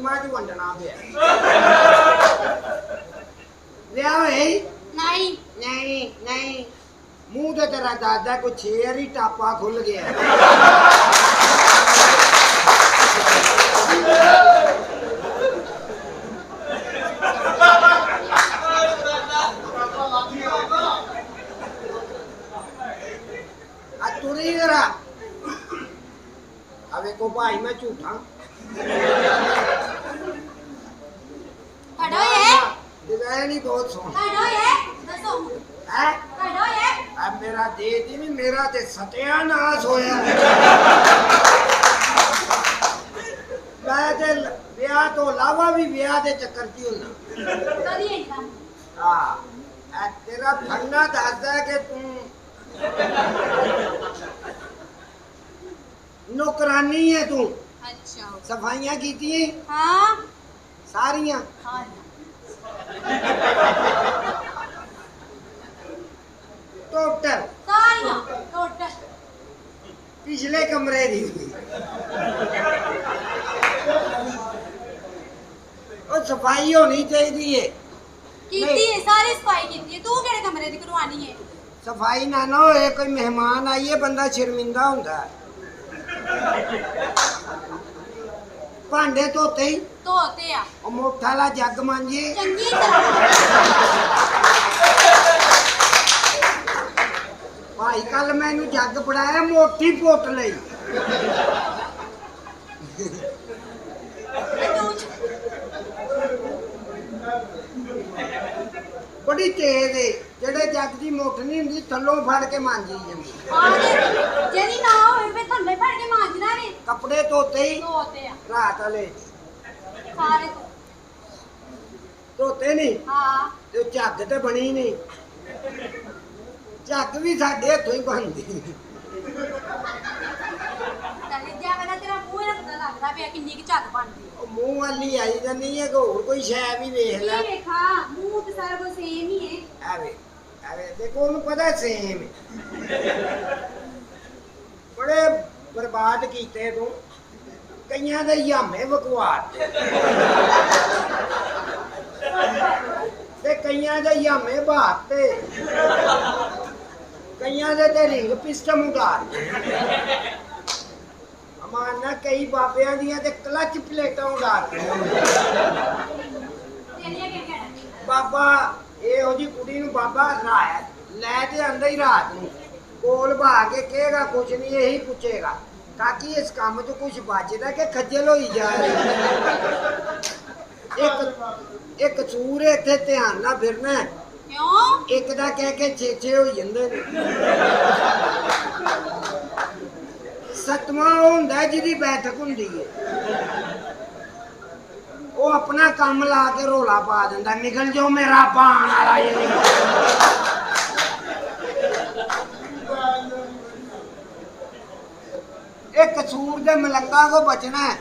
ਟੀਮਾਂ 'ਚ ਵੰਡਣਾ ਪਿਆ ਵਿਆਹ ਹੋਇਆ ਨਹੀਂ ਨਹੀਂ ਨਹੀਂ ਮੂੰਹ ਤੇ ਤੇਰਾ ਦਾਦਾ ਕੋਈ ਛੇਰ ਹੀ ਟਾਪਾ ਖੁੱਲ ਗਿਆ ਆ ਤੁਰੀ ਜਰਾ ਆ ਵੇਖੋ ਭਾਈ ਮੈਂ ਝੂਠਾ ਕੜੋ ਇਹ ਡਿਜ਼ਾਈਨ ਹੀ ਬਹੁਤ ਸੋਹਣਾ ਕੜੋ ਇਹ ਦੱਸੋ ਹੈ ਕੜੋ ਇਹ ਆ ਮੇਰਾ ਦੇ ਦੀ ਨਹੀਂ ਮੇਰਾ ਤੇ ਸਤਿਆਨਾਸ਼ ਹੋਇਆ ਮੈਂ ਤੇ ਵਿਆਹ ਤੋਂ ਇਲਾਵਾ ਵੀ ਵਿਆਹ ਦੇ ਚੱਕਰ 'ਚ ਹੁੰਨਾ ਕਦੀ ਇੰਨਾ ਹਾਂ ਆ ਤੇਰਾ ਫੰਨਾ ਦੱਸਦਾ ਕਿ ਤੂੰ ਨੌਕਰਾਨੀ ਹੈ ਤੂੰ ਅੱਛਾ ਸਫਾਈਆਂ ਕੀਤੀਆਂ ਹਾਂ ਸਾਰੀਆਂ ਹਾਂ ਟੋਟਲ ਸਾਰੀਆਂ ਟੋਟਲ ਪਿਛਲੇ ਕਮਰੇ ਦੀ ਉਹ ਸਫਾਈ ਹੋਣੀ ਚਾਹੀਦੀ ਹੈ ਕੀਤੀ ਹੈ ਸਾਰੀ ਸਫਾਈ ਕੀਤੀ ਹੈ ਤੂੰ ਕਿਹੜੇ ਕਮਰੇ ਦੀ ਕਰਵਾਣੀ ਹੈ ਸਫਾਈ ਨਾ ਨਾ ਹੋਏ ਕੋਈ ਮਹਿਮਾਨ ਆਈਏ ਬੰਦਾ ਸ਼ਰਮਿੰਦਾ ਹੁੰਦਾ ਹੈ। ਭਾਂਡੇ ਧੋਤੇ ਹੀ ਧੋਤੇ ਆ ਉਹ ਮੋਠਾ ਵਾਲਾ ਜੱਗ ਮਾਂਜੀਏ ਚੰਗੀ ਤਰ੍ਹਾਂ ਭਾਈ ਕੱਲ ਮੈਨੂੰ ਜੱਗ ਫੜਾਇਆ ਮੋਟੀ ਪੁੱਟ ਲਈ ਬੜੀ ਤੇਜ਼ ਏ ਜਿਹੜੇ ਜੱਗ ਦੀ ਮੁੱਠ ਨਹੀਂ ਹੁੰਦੀ ਥੱਲੋਂ ਫੜ ਕੇ ਮਾਂਜੀ ਜਾਂਦੀ ਜਿਹੜੀ ਨਾ ਹੋਵੇ ਫੇ ਥੱਲੇ ਫੜ ਕੇ ਮਾਂਜਣਾ ਨੇ ਕੱਪੜੇ ਧੋਤੇ ਹੀ ਧੋਤੇ ਆ ਰਾਤ ਵਾਲੇ ਸਾਰੇ ਧੋਤੇ ਨਹੀਂ ਹਾਂ ਤੇ ਝੱਗ ਤੇ ਬਣੀ ਨਹੀਂ ਝੱਗ ਵੀ ਸਾਡੇ ਹੱਥੋਂ ਹੀ ਬਣਦੀ ਚੱਲ ਜਾ ਮੇਰਾ ਤੇਰਾ ਮੂੰਹ ਇਹਦਾ ਪਤਾ ਲੱਗਦਾ ਪਿਆ ਕਿੰਨੀ ਕਿ ਝੱਗ ਬਣਦੀ ਉਹ ਮੂੰਹ ਵਾਲੀ ਆਈ ਜਾਂਦੀ ਹੈ ਕਿ ਹੋਰ ਕੋਈ ਸ਼ੈ ਵੀ ਵੇਖ ਲੈ ਕੀ ਵੇਖਾ ਮੂੰਹ ਤੇ ਸਾਰਾ ਕੁਝ ਸੇਮ ਹੀ ਹੈ ਆਵੇ ਆਵੇ ਦੇਖੋ ਉਹਨੂੰ ਪਤਾ ਸੇਮ ਬੜੇ ਬਰਬਾਦ ਕੀਤੇ ਤੂੰ ਕਈਆਂ ਦੇ ਯਾਮੇ ਵਕਵਾਰ ਤੇ ਕਈਆਂ ਦੇ ਯਾਮੇ ਬਾਤ ਤੇ ਕਈਆਂ ਦੇ ਤੇ ਰਿੰਗ ਪਿਸਟਮ ਉਡਾਰ ਅਮਾਨਾ ਕਈ ਬਾਬਿਆਂ ਦੀਆਂ ਤੇ ਕਲਚ ਪਲੇਟਾਂ ਉਡਾਰ ਤੇਰੀਆਂ ਕਿਹੜੀਆਂ ਬਾਬਾ ਇਹੋ ਜੀ ਕੁੜੀ ਨੂੰ ਬਾਬਾ ਲੈ ਤੇ ਆਂਦਾ ਹੀ ਰਾਤ ਨੂੰ ਕੋਲ ਬਾ ਕੇ ਕਹੇਗਾ ਕੁਛ ਨਹੀਂ ਇਹੀ ਪੁੱਛੇਗਾ ਕਾਕੀ ਇਸ ਕੰਮ 'ਚ ਕੁਛ ਬਚਦਾ ਕਿ ਖੱਜਲ ਹੋਈ ਜਾ ਰਹੀ ਇੱਕ ਕਸੂਰ ਇੱਥੇ ਧਿਆਨ ਨਾਲ ਫਿਰਨਾ ਕਿਉਂ ਇੱਕ ਦਾ ਕਹਿ ਕੇ ਛੇ ਹੋ ਜਾਂਦੇ ਨੇ ਸਤਵਾਂ ਉਹ ਹੁੰਦਾ ਜਿਹਦੀ ਬੈਠਕ ਹੁੰਦੀ ਹੈ ਉਹ ਆਪਣਾ ਕੰਮ ਲਾ ਕੇ ਰੋਲਾ ਪਾ ਦਿੰਦਾ ਨਿਕਲ ਜਾਓ ਮੇਰਾ ਪਾਣ ਵਾਲਾ ਇਹ ਕਸੂਰ ਦੇ ਮਲੰਗਾ ਕੋ ਬਚਣਾ ਹੈ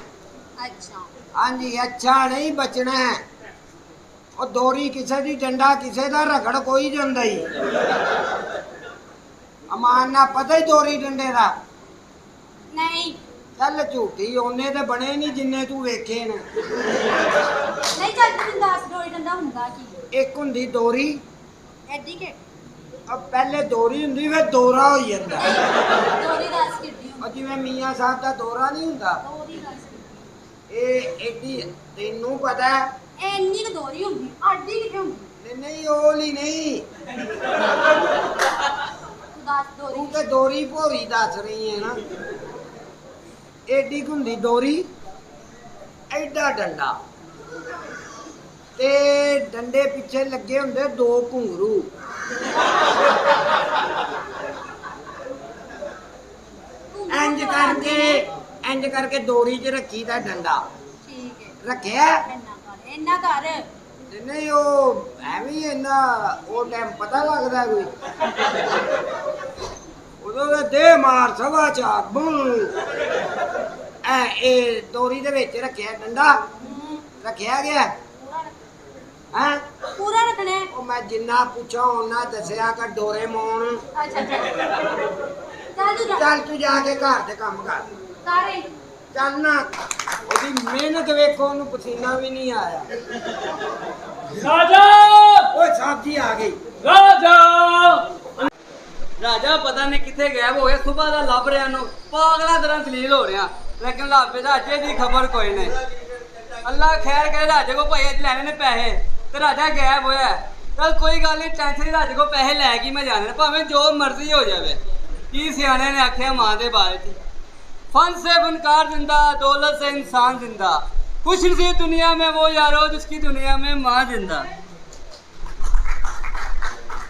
ਅੱਛਾ ਹਾਂਜੀ ਅੱਛਾ ਨਹੀਂ ਬਚਣਾ ਹੈ ਉਹ ਦੋਰੀ ਕਿਸੇ ਦੀ ਡੰਡਾ ਕਿਸੇ ਦਾ ਰਗੜ ਕੋਈ ਜਾਂਦਾ ਹੀ ਅਮਾਨ ਨਾ ਪਤਾ ਹੀ ਦੋਰੀ ਡੰਡੇ ਦਾ ਨਹੀਂ ਚੱਲ ਝੂਠੀ ਉਹਨੇ ਤੇ ਬਣੇ ਨਹੀਂ ਜਿੰਨੇ ਤੂੰ ਵੇਖੇ ਨੇ ਨਹੀਂ ਚੱਲ ਤੂੰ ਦੱਸ ਡੋਰੀ ਡੰਡਾ ਹੁੰਦਾ ਕੀ ਇੱਕ ਹੁੰਦੀ ਦੋਰੀ ਐਡੀ ਕਿ ਆ ਪਹਿਲੇ ਦੋਰੀ ਹੁੰਦੀ ਫਿਰ ਦੋਰਾ ਹੋ ਜਾਂਦਾ ਡੋਰੀ ਦੱਸ ਕਿੱਡੀ ਉਹ ਹੁੰਦੀ ਜਿਵੇਂ ਮੀਆਂ ਸਾਹਿਬ ਦਾ ਦੋਰਾ ਨਹੀਂ ਹੁੰਦਾ ਡੋਰੀ ਦੱਸ ਇਹ ਐਡੀ ਤੈਨੂੰ ਪਤਾ ਹੈ? ਇੰਨੀ ਕੁ ਡੋਰੀ ਹੁੰਦੀ ਅੱਡੀ ਕਿੱਥੇ ਹੁੰਦੀ ਨਹੀਂ ਉਹ ਲਈ ਨਹੀਂ ਤੂੰ ਦੱਸ ਡੋਰੀ ਤੂੰ ਤੇ ਦੋਰੀ ਭੋਰੀ ਦੱਸ ਰਹੀ ਹੈ ਨਾ ਐਡੀ ਕੁ ਹੁੰਦੀ ਦੋਰੀ ਐਡਾ ਡੰਡਾ ਤੇ ਡੰਡੇ ਪਿੱਛੇ ਲੱਗੇ ਹੁੰਦੇ ਦੋ ਘੁੰਗਰੂ ਇੰਜ ਕਰਕੇ ਦੋਰੀ 'ਚ ਰੱਖੀ ਦਾ ਡੰਡਾ ਠੀਕ ਹੈ ਰੱਖਿਆ ਇੰਨਾ ਕਰ ਤੇ ਨਹੀਂ ਉਹ ਐਵੇਂ ਇੰਨਾ ਉਹ ਟਾਈਮ ਪਤਾ ਲੱਗਦਾ ਕੋਈ ਉਦੋਂ ਦਾ ਦੇ ਮਾਰ ਸਵਾ ਚਾਰ ਬੂੰ ਇਹ ਦੋਰੀ ਦੇ ਵਿੱਚ ਰੱਖਿਆ ਡੰਡਾ ਰੱਖਿਆ ਗਿਆ ਹਾਂ ਪੂਰਾ ਰੱਖਣਾ ਹੈ ਉਹ ਮੈਂ ਜਿੰਨਾ ਪੁੱਛਾਂ ਉਹਨਾਂ ਦੱਸਿਆ ਕਿ ਡੋਰੇਮੋਨ ਅੱਛਾ ਚੱਲ ਤੂੰ ਜਾ ਚੱਲ ਤੂੰ ਜਾ ਕੇ ਘਰ ਦੇ ਕੰਮ ਕਰ ਸਾਰੇ ਚਾਨਣਾ ਉਹਦੀ ਮਿਹਨਤ ਵੇਖੋ, ਉਹਨੂੰ ਪਸੀਨਾ ਵੀ ਨਹੀਂ ਆਇਆ। ਰਾਜਾ ਓਏ ਸਾਹਿਬ ਜੀ ਆ ਗਈ। ਰਾਜਾ ਰਾਜਾ ਪਤਾ ਨਹੀਂ ਕਿੱਥੇ ਗਾਇਬ ਹੋ ਗਿਆ। ਸਵੇਰ ਦਾ ਲੱਭ ਰਿਹਾ ਨੂੰ, ਪਾਗਲਾ ਤਰ੍ਹਾਂ ਦਲੀਲ ਹੋ ਰਿਹਾ, ਲੇਕਿਨ ਲਾਭੇ ਰਾਜੇ ਦੀ ਖਬਰ ਕੋਈ ਨਹੀਂ। ਅੱਲਾ ਖੈਰ ਕਰੇ, ਰਾਜੇ ਕੋ ਭਾਈ ਅੱਜ ਲੈਣੇ ਨੇ ਪੈਸੇ ਤੇ ਰਾਜਾ ਗਾਇਬ ਹੋਇਆ। ਚਲ ਕੋਈ ਗੱਲ ਨਹੀਂ, ਟੈਨਸ਼ਨ ਨਹੀਂ, ਰਾਜੇ ਕੋ ਪੈਸੇ ਲੈ ਕੇ ਮੈਂ ਜਾਣੇ, ਭਾਵੇਂ ਜੋ ਮਰਜ਼ੀ ਹੋ ਜਾਵੇ। ਕੀ ਸਿਆਣੇ ਨੇ ਆਖਿਆ ਮਾਂ ਦੇ ਬਾਰੇ ਚ, फन से फनकार जिंदा, दौलत से इंसान जिंदा, खुश नसीब दुनिया में वो यारो जिसकी दुनिया में माँ जिंदा।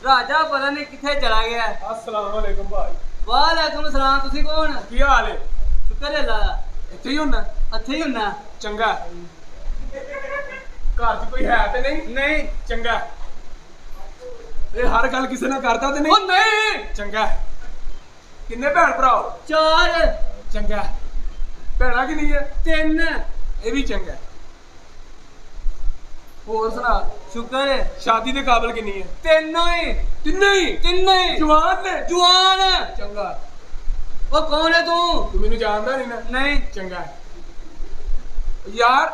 राजा पता नहीं किथे चला गया। अस्सलाम वालेकुम भाई। वालेकुम सलाम। तुसी कौन? की हाल है? शुक्र है अल्लाह दा। ਇੱਥੇ ਹੀ ਹੁੰਨਾ? ਇੱਥੇ ਹੀ ਹੁੰਨਾ। ਚੰਗਾ। ਘਰ 'ਚ ਕੋਈ ਹੈ ਤੇ ਨਹੀਂ? ਨਹੀਂ। ਚੰਗਾ। ਇਹ ਹਰ ਗੱਲ ਕਿਸੇ ਨਾਲ ਕਰਦਾ ਤੇ ਨਹੀਂ? ਉਹ ਨਹੀਂ। ਚੰਗਾ। ਕਿੰਨੇ ਭੈਣ ਭਰਾ ਹੋ? 4। ਚੰਗਾ। ਭੈਣਾਂ ਕਿੰਨੀ ਹੈ? 3। ਇਹ ਵੀ ਚੰਗਾ। ਹੋਰ ਸੁਣਾ, शुक्र है। ਸ਼ਾਦੀ ਦੇ ਕਾਬਿਲ ਕਿੰਨੀ ਹੈ? तीनों ही। ਤਿੰਨੇ ਹੀ? तीनों ही ਜਵਾਨ ਨੇ? जवान। ਚੰਗਾ। वो कौन है तू? ਤੂੰ ਮੈਨੂੰ ਜਾਣਦਾ ਨਹੀਂ ਨਾ? नहीं। ਚੰਗਾ। ਯਾਰ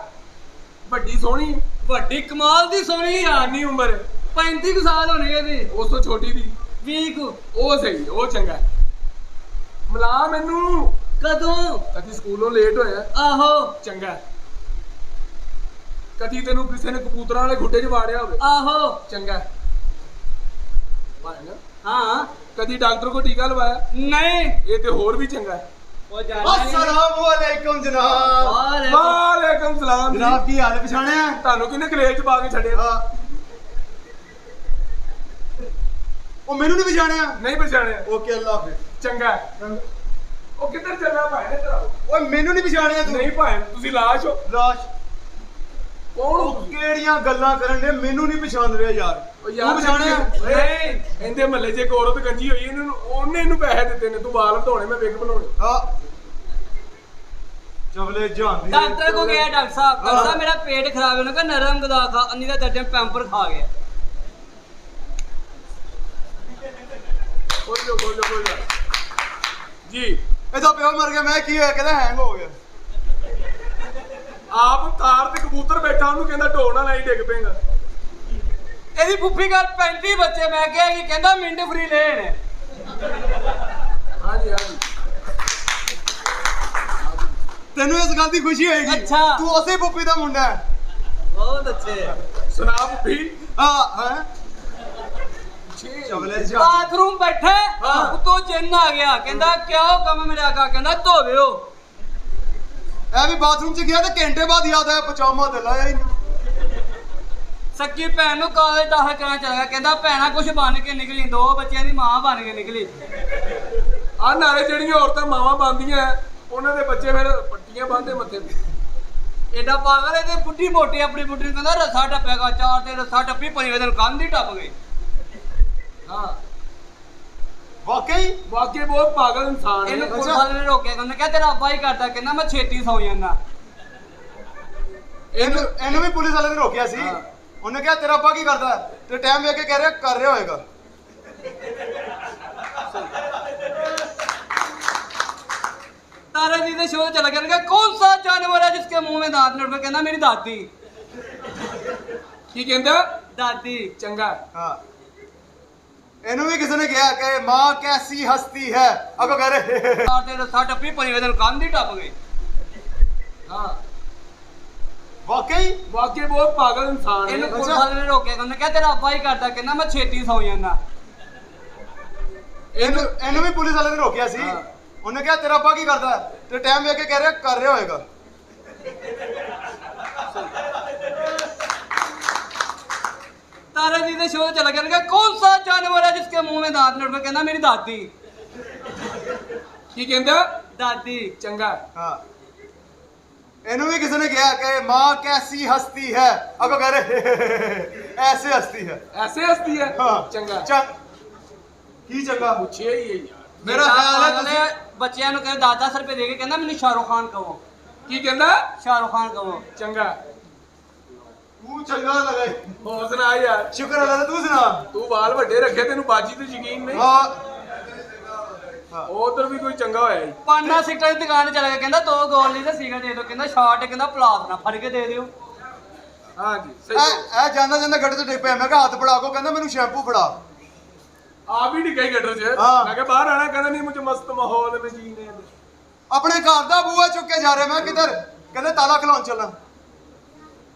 ਵੱਡੀ ਸੋਹਣੀ, ਵੱਡੀ ਕਮਾਲ ਦੀ ਸੋਹਣੀ ਯਾਰ। ਕਿੰਨੀ ਉਮਰ? 35 ਕੁ ਸਾਲ ਹੋਣੇ ਇਹਦੀ। ਉਸ ਤੋਂ ਛੋਟੀ ਦੀ? 20 ਕੁ। ਉਹ ਸਹੀ, ਉਹ ਚੰਗਾ। ਮਿਲਾ ਮੈਨੂੰ। ਕਦੋਂ? ਕਦੀ ਸਕੂਲੋਂ ਲੇਟ ਹੋਇਆ? ਆਹੋ। ਚੰਗਾ। ਕਦੀ ਤੈਨੂੰ ਕਿਸੇ ਨੇ ਕਬੂਤਰਾਂ ਵਾਲੇ ਖੁੱਡੇ 'ਚ ਵਾੜਿਆ ਹੋਵੇ? ਆਹੋ। ਚੰਗਾ। ਵਾਹਿਗੁਰੂ। ਹਾਂ। ਕਦੀ ਡਾਕਟਰ ਕੋ ਟੀਕਾ ਲਵਾਇਆ? ਨਹੀਂ। ਇਹ ਤੇ ਹੋਰ ਵੀ ਚੰਗਾ ਹੈ। ਉਹ ਜਾਣਦਾ अस्सलाम वालेकुम जनाब। ਵਾਲੇਕਮ ਸਲਾਮ ਜੀ। जनाब की हाल है? पछाणिया? ਤੁਹਾਨੂੰ ਕਿਹਨੇ ਕਲੇਜ 'ਚ ਪਾ ਕੇ ਛੱਡਿਆ? हाँ। ओ मैनू नहीं पछाणिया? ਨਹੀਂ ਪਛਾਣਿਆ? ओके अल्लाह हाफिज। ਚੰਗਾ। ਉਹ ਕਿੱਧਰ ਚੱਲਣਾ ਭਾਈ ਨੇ ਤੇਰਾ? ओए मैनू नहीं पछाणिया तू? ਨਹੀਂ ਭਾਈ, ਤੁਸੀਂ ਲਾਸ਼ ਹੋ। लाश। ਕੌਣ ਹੋ ओ ਤੁਸੀਂ? केड़ियां गल्लां करन दे, मैनू नहीं पछाण रहा यार। ਉਹ तू पछाणिया? ਨਹੀਂ, ਇਹਦੇ ਮਹੱਲੇ 'ਚ ਇੱਕ ਔਰਤ ਗੰਜੀ ਹੋਈ, ਉਹਨੇ ਇਹਨੂੰ ਪੈਸੇ ਦਿੱਤੇ ਨੇ, ਤੂੰ ਵਾਲ ਧੋਣੇ, ਮੈਂ ਵਿਗ ਬਣਾਉਣੇ। हाँ। चवले जान दी। ਡਾਕਟਰ ਕੋ ਗਿਆ ਡਾਕਟਰ ਸਾਹਿਬ। ਡਾਕਟਰ ਸਾਹਿਬ ਮੇਰਾ ਪੇਟ ਖਰਾਬ ਹੈ, ਉਹਨੇ ਕਿਹਾ ਨਰਮ ਗਦਾ ਖਾ, ਅੰਨੀ ਦਾ ਦਰਜਨ ਪੈਂਪਰ ਖਾ ਗਿਆ। ਬੋਲੋ ਜੀ। ਇਹਦਾ ਪਿਓ ਮਰ ਗਿਆ, ਮੈਂ ਕੀ ਹੋਇਆ? ਕਹਿੰਦਾ ਹੈਂਗ ਹੋ ਗਿਆ। ਆਪ ਕਾਰ ਤੇ ਕਬੂਤਰ ਬੈਠਾ, ਉਹਨੂੰ ਕਹਿੰਦਾ ਢੋਲ ਨਾ ਲਾਈ, ਡਿੱਗ ਪਏਗਾ। ਇਹਦੀ ਫੁੱਫੀ ਘਰ 35 ਬੱਚੇ, ਮੈਂ ਕਿਹਾ ਕਿ ਕਹਿੰਦਾ ਮਿੰਟ ਫਰੀ ਲੈਣ। ਹਾਂਜੀ ਹਾਂਜੀ। ਤੈਨੂੰ ਇਸ ਗੱਲ ਦੀ ਖੁਸ਼ੀ ਹੋਏਗੀ? ਅੱਛਾ। ਤੂੰ ਉਸੇ ਪੁੱਪੀ ਦਾ ਮੁੰਡਾ ਹੈ। ਬਹੁਤ ਅੱਛੇ। ਸੁਣਾ ਭੁੱਫੀ। ਹਾਂ ਹਾਂ। ਚਵਲੇ ਜਾਨ। ਬਾਥਰੂਮ ਬੈਠੇ, ਹਾਂ। ਉਤੋਂ ਜਿੰਨ ਆ ਗਿਆ, ਕਹਿੰਦਾ ਕਿਆ ਹੁਕਮ ਹੈ ਮੇਰੇ ਆਕਾ? ਕਹਿੰਦਾ ਧੋਵਿਓ। ਇਹ ਵੀ ਬਾਥਰੂਮ 'ਚ ਗਿਆ ਤੇ ਘੰਟੇ ਬਾਅਦ ਯਾਦ ਆਇਆ ਪਜਾਮਾ ਤੇ ਲਾਇਆ ਹੀ ਨਹੀਂ। ਸੱਕੀ ਭੈਣ ਨੂੰ ਕਾਲਜ ਦਾਖਲ ਕਰਾਉਣਾ ਚੱਲ ਗਿਆ, ਕਹਿੰਦਾ ਭੈਣਾ ਕੁਛ ਬਣ ਕੇ ਨਿਕਲੀ, 2 ਬੱਚਿਆਂ ਦੀ ਮਾਂ ਬਣ ਕੇ ਨਿਕਲੀ। ਆ ਨਾਲੇ ਜਿਹੜੀਆਂ ਔਰਤਾਂ ਮਾਵਾਂ ਬੰਦੀਆਂ, ਉਹਨਾਂ ਦੇ ਬੱਚੇ ਫਿਰ ਪੱਟੀਆਂ ਬੰਨਦੇ ਮੱਥੇ ਤੇ। ਏਡਾ ਪਾਗਲ ਹੈ ਤੇ ਬੁੱਢੀ ਮੋਟੀ ਆਪਣੀ ਬੁੱਢੀ ਨੂੰ ਕਹਿੰਦਾ ਰੱਸਾ ਟੱਪੇਗਾ, 4 ਤੇ ਰੱਸਾ ਟੱਪੀ, 5ਵੇਂ ਦਿਨ ਕੰਧ ਹੀ ਟੱਪ ਗਈ। ਹਾਂ, ਵਾਕਈ ਵਾਕਈ ਬਹੁਤ ਪਾਗਲ ਇਨਸਾਨ ਇਹਨੂੰ ਹੈ। ਪੁਲਿਸ ਵਾਲੇ ਨੇ ਰੋਕਿਆ, ਕਹਿੰਦਾ ਕਿਹਾ ਤੇਰਾ ਅੱਬਾ ਹੀ ਕਰਦਾ, ਕਹਿੰਦਾ ਮੈਂ ਛੇਤੀ ਸੌ ਜਾਂਦਾ। ਇਹਨੂੰ ਵੀ ਪੁਲਿਸ ਵਾਲੇ ਨੇ ਰੋਕਿਆ ਸੀ। ਹਾਂ। ਉਹਨੇ ਕਿਹਾ ਤੇਰਾ ਅੱਬਾ ਕੀ ਕਰਦਾ? ਤੇ ਟਾਈਮ ਵੇਖ ਕੇ ਕਹਿ ਰਿਹਾ ਕਰ ਰਿਹਾ ਹੋਏਗਾ। तारा जी के शो चला गया, कौन सा जानवर है जिसके मुंह में दांत नहीं उठते? कहना मेरी दादी। ਕੀ ਕਹਿੰਦਾ? दादी। ਚੰਗਾ। ਹਾਂ। ਇਹਨੂੰ ਵੀ ਕਿਸੇ ਨੇ ਕਿਹਾ ਕਿ ਮਾਂ ਕੈਸੀ ਹਸਤੀ ਹੈ, ਅਗੋ ਕਹ ਰਹੇ। 4 ਤੇ ਰੱਸਾ ਟੱਪੀ, 5ਵੇਂ ਦਿਨ ਕੰਧ ਹੀ ਟੱਪ ਗਈ। ਹਾਂ, ਵਾਕਈ ਵਾਕਈ ਬਹੁਤ ਪਾਗਲ ਇਨਸਾਨ ਹੈ। ਇਹਨੂੰ ਪੁਲਿਸ ਵਾਲੇ ਨੇ ਰੋਕਿਆ, ਕਹਿੰਦਾ ਕਿਹਾ ਤੇਰਾ ਅੱਬਾ ਹੀ ਕਰਦਾ, ਕਹਿੰਦਾ ਮੈਂ ਛੇਤੀ ਸੌ ਜਾਂਦਾ। ਇਹਨੂੰ ਵੀ ਪੁਲਿਸ ਵਾਲੇ ਨੇ ਰੋਕਿਆ ਸੀ। ਹਾਂ। ਉਹਨੇ ਕਿਹਾ ਤੇਰਾ ਅੱਬਾ ਕੀ ਕਰਦਾ? ਤੇ ਟਾਈਮ ਵੇਖ ਕੇ ਕਹਿ ਰਿਹਾ ਕਰ ਰਿਹਾ ਹੋਏਗਾ। तारा जी के शो चला गया, कौन सा जानवर है जिसके मुंह में दांत नहीं उठते? कहना मेरी दादी। ਕੀ ਕਹਿੰਦਾ? दादी। ਚੰਗਾ। ਹਾਂ। ਇਹਨੂੰ ਵੀ ਕਿਸੇ ਨੇ ਕਿਹਾ ਕਿ ਮਾਂ ਕੈਸੀ ਹਸਤੀ ਹੈ, ਅਗੋ ਕਹ ਰਹੇ ਐਸੇ ਹਸਤੀ ਹੈ। ਐਸੇ ਹਸਤੀ ਹੈ। ਹਾਂ। ਚੰਗਾ। ਕੀ ਚੰਗਾ? ਪੁੱਛਿਆ ਹੀ ਹੈ ਯਾਰ। ਮੇਰਾ ਖਿਆਲ ਹੈ ਤੁਸੀਂ ਬੱਚਿਆਂ ਨੂੰ ਕਹਿੰਦਾ 10-10 ਰੁਪਏ ਦੇ ਕੇ, ਕਹਿੰਦਾ ਮੈਨੂੰ ਸ਼ਾਹਰੁਖ ਖਾਨ ਕਹੋ। ਕੀ ਕਹਿੰਦਾ? ਸ਼ਾਹਰੁਖ ਖਾਨ ਕਹੋ। ਚੰਗਾ। ਤੂੰ ਚੰਗਾ ਲੱਗੇ। ਹੋਰ ਸੁਣਾ ਯਾਰ। ਸ਼ੁਕਰ ਅੱਲਾ ਦਾ, ਤੂੰ ਸੁਣਾ। ਤੂੰ ਵਾਲ ਵੱਡੇ ਰੱਖੇ, ਤੈਨੂੰ ਬਾਜੀ ਤੇ ਯਕੀਨ ਨਹੀਂ? ਹਾਂ। ਹਾਂ। ਉਧਰ ਵੀ ਕੋਈ ਚੰਗਾ ਹੋਇਆ ਜੀ। ਪਾਨਾ ਸਿਗਰਟ ਦੀ ਦੁਕਾਨ ਤੇ ਚਲਾ ਗਿਆ, ਕਹਿੰਦਾ 2 ਗੋਲ ਨਹੀਂ ਤੇ ਸਿਗਰਟ ਦੇ ਦਿਓ, ਕਹਿੰਦਾ ਸ਼ਾਰਟ, ਕਹਿੰਦਾ ਪਲਾਸ ਨਾ ਫੜ ਕੇ ਦੇ ਦਿਓ। ਹਾਂਜੀ ਸਹੀ ਇਹ ਜਾਂਦਾ ਜਾਂਦਾ ਗੱਡੇ ਤੇ ਡਿੱਗ ਪਿਆ। ਮੈਂ ਕਿਹਾ ਹੱਥ ਫੜਾ ਕੋ, ਕਹਿੰਦਾ ਮੈਨੂੰ ਸ਼ੈਂਪੂ ਫੜਾ। ਆਪ ਹੀ ਨਹੀਂ ਗਈ ਗੱਡਰ 'ਚ। ਹਾਂ। ਮੈਂ ਕਿਹਾ ਬਾਹਰ ਆਣਾ, ਕਹਿੰਦਾ ਨਹੀਂ ਮੁझे ਮਸਤ ਮਾਹੌਲ में जीने दे। ਆਪਣੇ ਘਰ ਦਾ ਬੂਹਾ ਚੁੱਕ ਕੇ ਜਾ ਰਿਹਾ। ਮੈਂ ਕਿੱਧਰ? ਕਹਿੰਦੇ ਤਾਲਾ ਖਲਾਉਣ ਚੱਲਾਂ।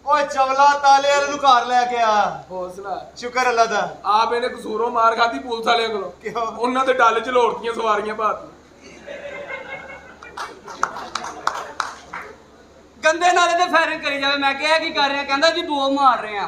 ਓਏ ਚਵਲਾ, ਤਾਲੇ ਵਾਲੇ ਨੂੰ ਘਰ ਲੈ ਕੇ ਆ। ਹੌਸਲਾ ਸ਼ੁਕਰ ਅੱਲਾ ਦਾ। ਆਪ ਇਹਨੇ ਕਸੂਰੋਂ ਮਾਰ ਖਾਦੀ ਪੁਲਿਸ ਵਾਲਿਆਂ ਕੋਲੋਂ। ਕਿਉਂ? ਉਹਨਾਂ ਦੇ ਡੱਲ 'ਚ ਲੋੜਤੀਆਂ ਸਵਾਰੀਆਂ ਭਾਤ। ਗੰਦੇ ਨਾਲੇ ਤੇ ਫਾਇਰਿੰਗ ਕਰੀ ਜਾਵੇ। ਮੈਂ ਕਿਹਾ ਕੀ ਕਰ ਰਿਹਾ, ਕਹਿੰਦਾ ਜੀ 2 ਮਾਰ ਰਹੇ ਆ।